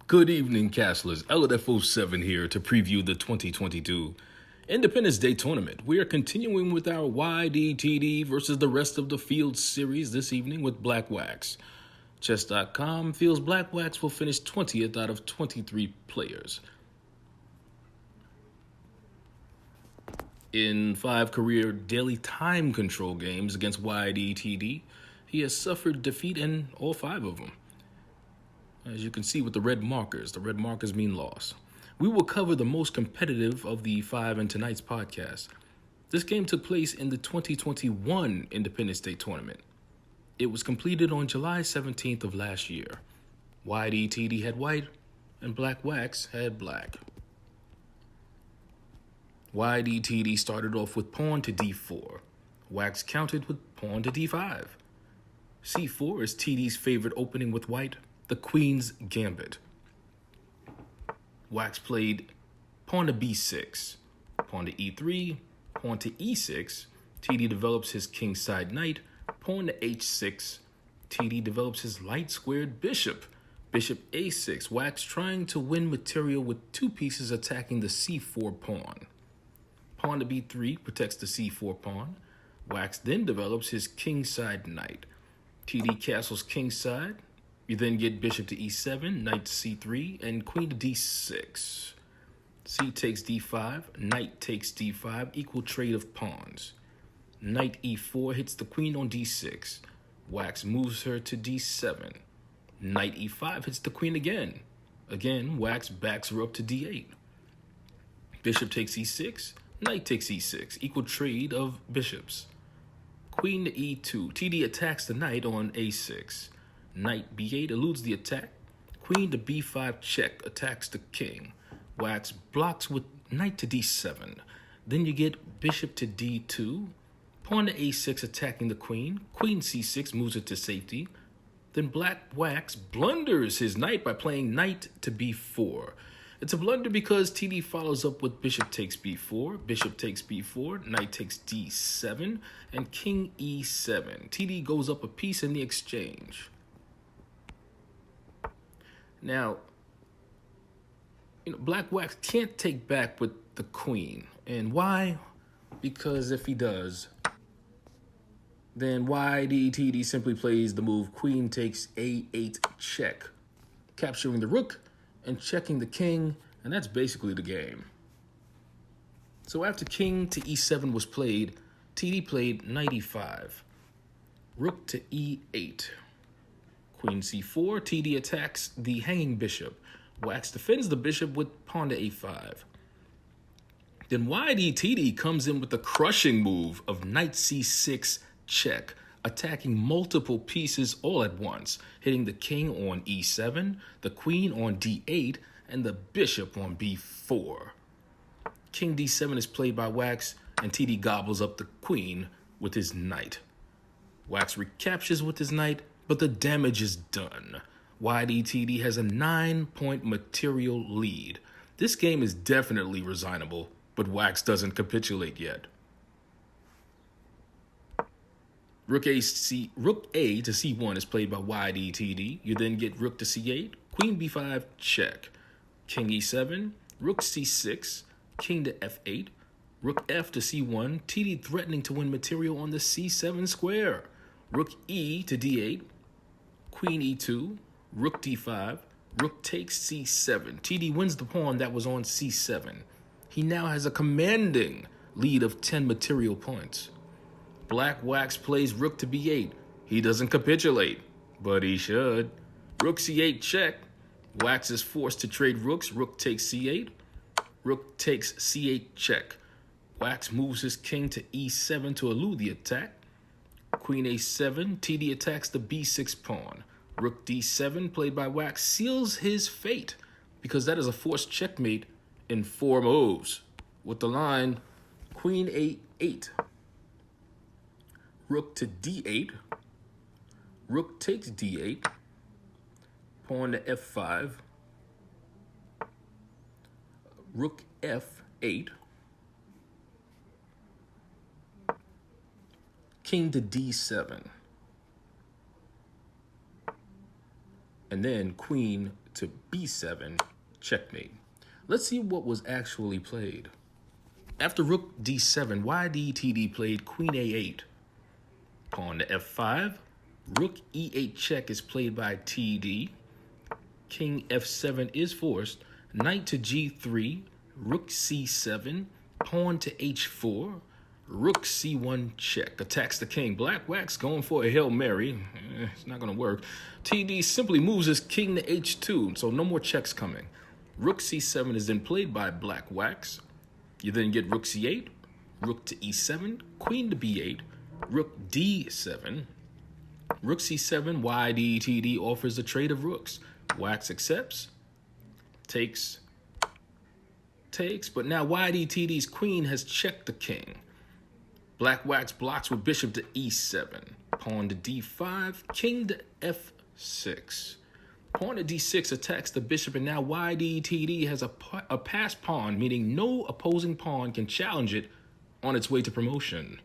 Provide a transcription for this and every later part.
Good evening, Castlers. LFO7 here to preview the 2022 Independence Day Tournament. We are continuing with our IDTD versus the rest of the field series this evening with Blackwaxxx. Chess.com feels Blackwaxxx will finish 20th out of 23 players. In 5 career daily time control games against IDTD, he has suffered defeat in all 5 of them. As you can see with the red markers mean loss. We will cover the most competitive of the 5 in tonight's podcast. This game took place in the 2021 Independence Day Tournament. It was completed on July 17th of last year. IDTD had white and Blackwaxxx had black. IDTD started off with pawn to d4. Wax countered with pawn to d5. c4 is TD's favorite opening with white, the Queen's Gambit. Wax played pawn to b6, pawn to e3, pawn to e6. TD develops his kingside knight, pawn to h6. TD develops his light squared bishop, bishop a6. Wax trying to win material with 2 pieces attacking the c4 pawn. Pawn to b3 protects the c4 pawn. Wax then develops his kingside knight. TD castles kingside. You then get bishop to e7, knight to c3, and queen to d6. C takes d5, knight takes d5, equal trade of pawns. Knight e4 hits the queen on d6. Wax moves her to d7. Knight e5 hits the queen again. Again, Wax backs her up to d8. Bishop takes e6, knight takes e6, equal trade of bishops. Queen to e2, TD attacks the knight on a6. Knight b8 eludes the attack. Queen to b5 check attacks the king. Wax blocks with knight to d7. Then you get bishop to d2. Pawn to a6 attacking the queen. Queen c6 moves it to safety. Then Blackwaxxx blunders his knight by playing knight to b4. It's a blunder because TD follows up with bishop takes b4, bishop takes b4, knight takes d7, and king e7. TD goes up a piece in the exchange. Now, Blackwaxxx can't take back with the queen. And why? Because if he does, then IDTD simply plays the move queen takes a8 check, capturing the rook and checking the king, and that's basically the game. So after king to e7 was played, TD played knight e5, rook to e8. Queen c4, TD attacks the hanging bishop. Wax defends the bishop with pawn to a5. Then IDTD comes in with the crushing move of knight c6 check, attacking multiple pieces all at once, hitting the king on e7, the queen on d8, and the bishop on b4. King d7 is played by Wax, and TD gobbles up the queen with his knight. Wax recaptures with his knight, but the damage is done. IDTD has a 9-point material lead. This game is definitely resignable, but Wax doesn't capitulate yet. Rook A to c1 is played by IDTD. You then get rook to c8, queen b5 check, king e7, rook c6, king to f8, rook f to c1, TD threatening to win material on the c7 square. Rook e to d8, queen e2, rook d5, rook takes c7. TD wins the pawn that was on c7. He now has a commanding lead of 10 material points. Blackwaxxx plays rook to b8. He doesn't capitulate, but he should. Rook c8 check. Wax is forced to trade rooks. Rook takes c8. Rook takes c8 check. Wax moves his king to e7 to elude the attack. Queen a7, TD attacks the b6 pawn. Rook d7, played by Wax, seals his fate because that is a forced checkmate in 4 moves. With the line, queen a8, rook to d8, rook takes d8, pawn to f5, rook f8, king to d7, and then queen to b7, checkmate. Let's see what was actually played. After rook d7, Ydtd played queen a8. Pawn to f5. Rook e8 check is played by TD. King f7 is forced. Knight to g3. Rook c7. Pawn to h4. Rook c1 check. Attacks the king. Blackwaxxx going for a Hail Mary. It's not going to work. TD simply moves his king to h2, so no more checks coming. Rook c7 is then played by Blackwaxxx. You then get rook c8, rook to e7, queen to b8, rook d7. Rook c7, Ydtd offers a trade of rooks. Wax accepts, takes, but now Ydtd's queen has checked the king. Blackwaxxx blocks with bishop to e7, pawn to d5, king to f6. Pawn to d6 attacks the bishop, and now Ydtd has a passed pawn, meaning no opposing pawn can challenge it on its way to promotion.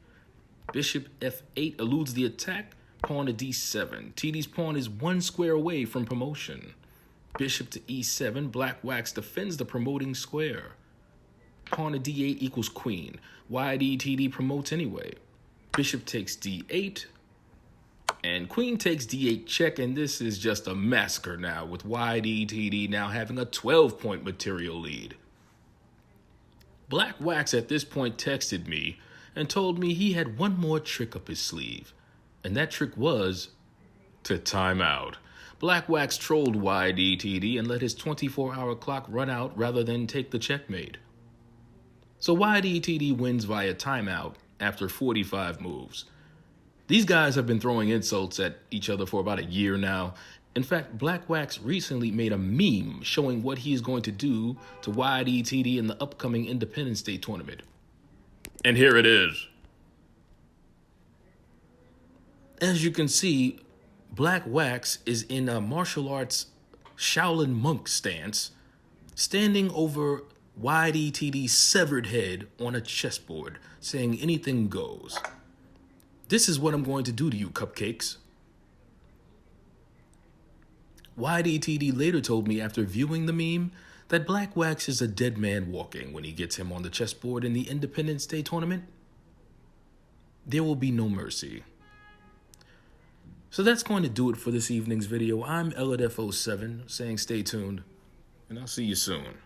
Bishop f8 eludes the attack, pawn to d7. TD's pawn is one square away from promotion. Bishop to e7, Blackwaxxx defends the promoting square. Pawn to d8 equals queen. Ydtd promotes anyway. Bishop takes d8, and queen takes d8 check, and this is just a massacre now, with Ydtd now having a 12-point material lead. Blackwaxxx at this point texted me and told me he had one more trick up his sleeve, and that trick was to time out. Blackwaxxx trolled Ydtd and let his 24-hour clock run out rather than take the checkmate. So Ydtd wins via timeout after 45 moves. These guys have been throwing insults at each other for about a year now. In fact, Blackwaxxx recently made a meme showing what he is going to do to Ydtd in the upcoming Independence Day tournament. And here it is. As you can see, Blackwaxxx is in a martial arts Shaolin monk stance, standing over Ydtd's severed head on a chessboard, saying anything goes. This is what I'm going to do to you, cupcakes. Ydtd later told me after viewing the meme that Blackwaxxx is a dead man walking when he gets him on the chessboard in the Independence Day tournament. There will be no mercy. So that's going to do it for this evening's video. I'm Elliot F07 saying stay tuned, and I'll see you soon.